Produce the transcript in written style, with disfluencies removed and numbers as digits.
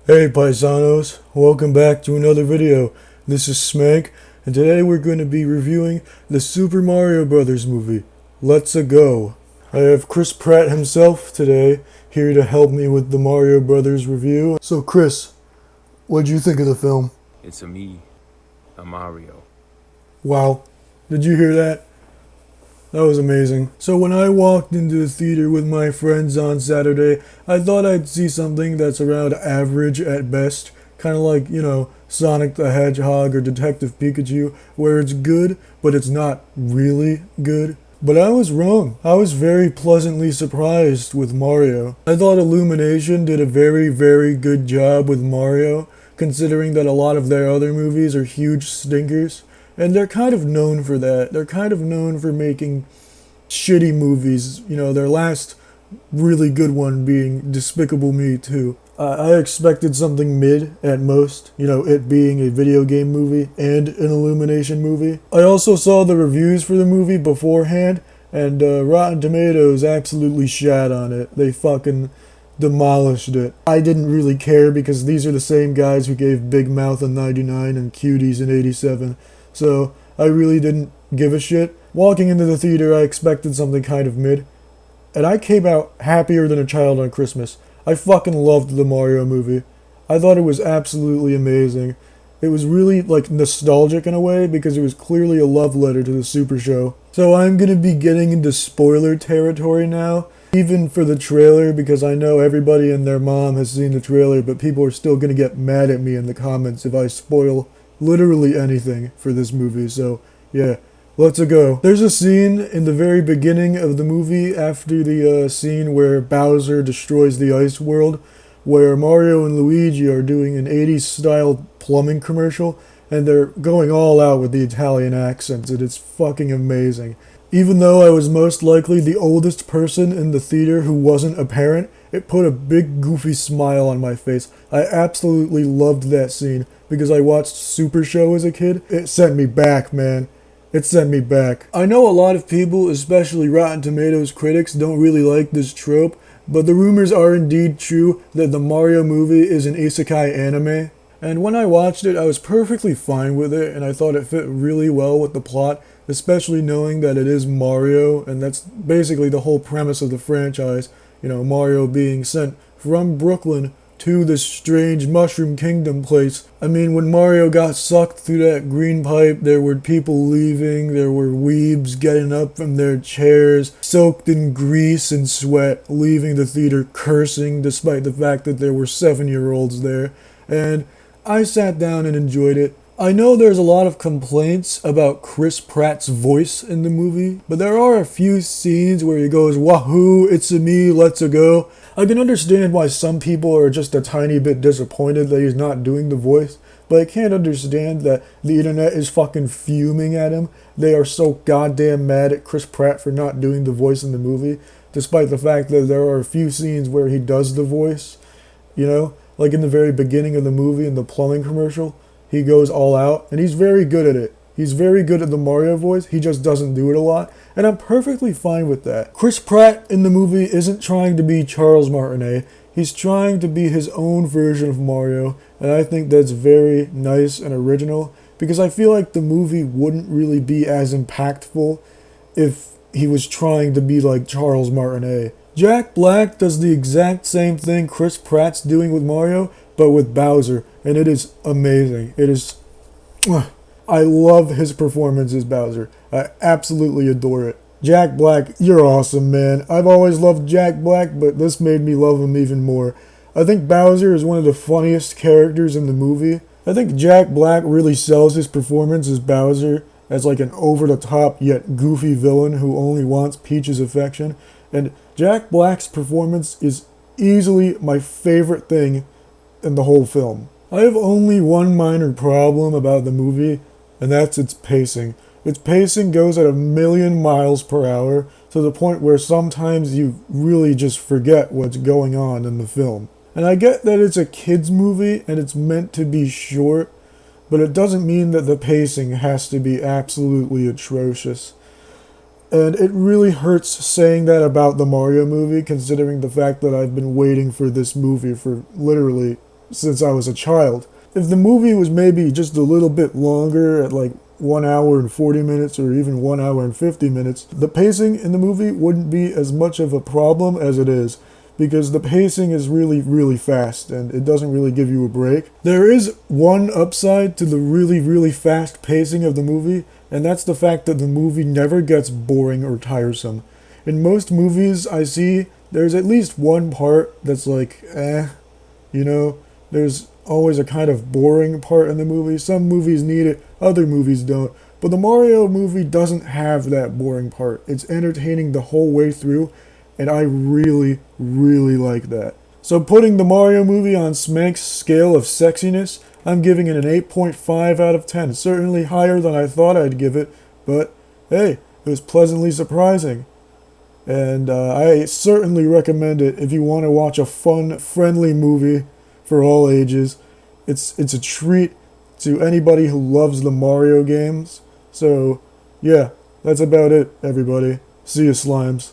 Hey paisanos, welcome back to another video. This is Smank, and today we're going to be reviewing the Super Mario Brothers movie, Let's A Go. I have Chris Pratt himself today here to help me with the Mario Brothers review. So Chris, what'd you think of the film? It's a Mario. Wow, did you hear that? That was amazing. So when I walked into the theater with my friends on Saturday, I thought I'd see something that's around average at best. Kind of like, Sonic the Hedgehog or Detective Pikachu, where it's good, but it's not really good. But I was wrong. I was very pleasantly surprised with Mario. I thought Illumination did a very, very good job with Mario, considering that a lot of their other movies are huge stinkers. And they're kind of known for that. They're kind of known for making shitty movies. Their last really good one being Despicable Me 2. I expected something mid at most, it being a video game movie and an Illumination movie. I also saw the reviews for the movie beforehand, and Rotten Tomatoes absolutely shat on it. They fucking demolished it. I didn't really care because these are the same guys who gave Big Mouth in 99 and Cuties in 87. So I really didn't give a shit. Walking into the theater, I expected something kind of mid, and I came out happier than a child on Christmas. I fucking loved the Mario movie. I thought it was absolutely amazing. It was really nostalgic in a way because it was clearly a love letter to the Super Show. So I'm gonna be getting into spoiler territory now, even for the trailer, because I know everybody and their mom has seen the trailer, but people are still gonna get mad at me in the comments if I spoil literally anything for this movie. So yeah, let's go. There's a scene in the very beginning of the movie after the scene where Bowser destroys the ice world, where Mario and Luigi are doing an 80s style plumbing commercial, and they're going all out with the Italian accents, and it's fucking amazing. Even though I was most likely the oldest person in the theater who wasn't a parent, it put a big goofy smile on my face. I absolutely loved that scene because I watched Super Show as a kid. It sent me back, man. It sent me back. I know a lot of people, especially Rotten Tomatoes critics, don't really like this trope, but the rumors are indeed true that the Mario movie is an isekai anime. And when I watched it, I was perfectly fine with it, and I thought it fit really well with the plot, especially knowing that it is Mario, and that's basically the whole premise of the franchise. Mario being sent from Brooklyn to this strange Mushroom Kingdom place. I mean, when Mario got sucked through that green pipe, there were people leaving, there were weebs getting up from their chairs, soaked in grease and sweat, leaving the theater cursing despite the fact that there were 7-year-olds there. And I sat down and enjoyed it. I know there's a lot of complaints about Chris Pratt's voice in the movie, but there are a few scenes where he goes, "Wahoo, it's a me, let's a go." I can understand why some people are just a tiny bit disappointed that he's not doing the voice, but I can't understand that the internet is fucking fuming at him. They are so goddamn mad at Chris Pratt for not doing the voice in the movie, despite the fact that there are a few scenes where he does the voice, like in the very beginning of the movie in the plumbing commercial. He goes all out, and he's very good at it. He's very good at the Mario voice, he just doesn't do it a lot, and I'm perfectly fine with that. Chris Pratt in the movie isn't trying to be Charles Martinet, he's trying to be his own version of Mario, and I think that's very nice and original, because I feel like the movie wouldn't really be as impactful if he was trying to be like Charles Martinet. Jack Black does the exact same thing Chris Pratt's doing with Mario, but with Bowser, and it is amazing. It is... I love his performance as Bowser. I absolutely adore it. Jack Black, you're awesome, man. I've always loved Jack Black, but this made me love him even more. I think Bowser is one of the funniest characters in the movie. I think Jack Black really sells his performance as Bowser as like an over-the-top yet goofy villain who only wants Peach's affection. And Jack Black's performance is easily my favorite thing in the whole film. I have only one minor problem about the movie, and that's its pacing. Its pacing goes at 1,000,000 miles per hour to the point where sometimes you really just forget what's going on in the film. And I get that it's a kids movie and it's meant to be short, but it doesn't mean that the pacing has to be absolutely atrocious. And it really hurts saying that about the Mario movie, considering the fact that I've been waiting for this movie for literally since I was a child. If the movie was maybe just a little bit longer, at like 1 hour and 40 minutes or even 1 hour and 50 minutes, the pacing in the movie wouldn't be as much of a problem as it is, because the pacing is really, really fast and it doesn't really give you a break. There is one upside to the really, really fast pacing of the movie, and that's the fact that the movie never gets boring or tiresome. In most movies I see, there's at least one part that's like, you know, there's always a kind of boring part in the movie. Some movies need it, other movies don't. But the Mario movie doesn't have that boring part. It's entertaining the whole way through, and I really, really like that. So putting the Mario movie on Smank's scale of sexiness, I'm giving it an 8.5 out of 10. Certainly higher than I thought I'd give it, but hey, it was pleasantly surprising. And I certainly recommend it if you want to watch a fun, friendly movie for all ages. It's a treat to anybody who loves the Mario games. So, yeah, that's about it, everybody. See you, slimes.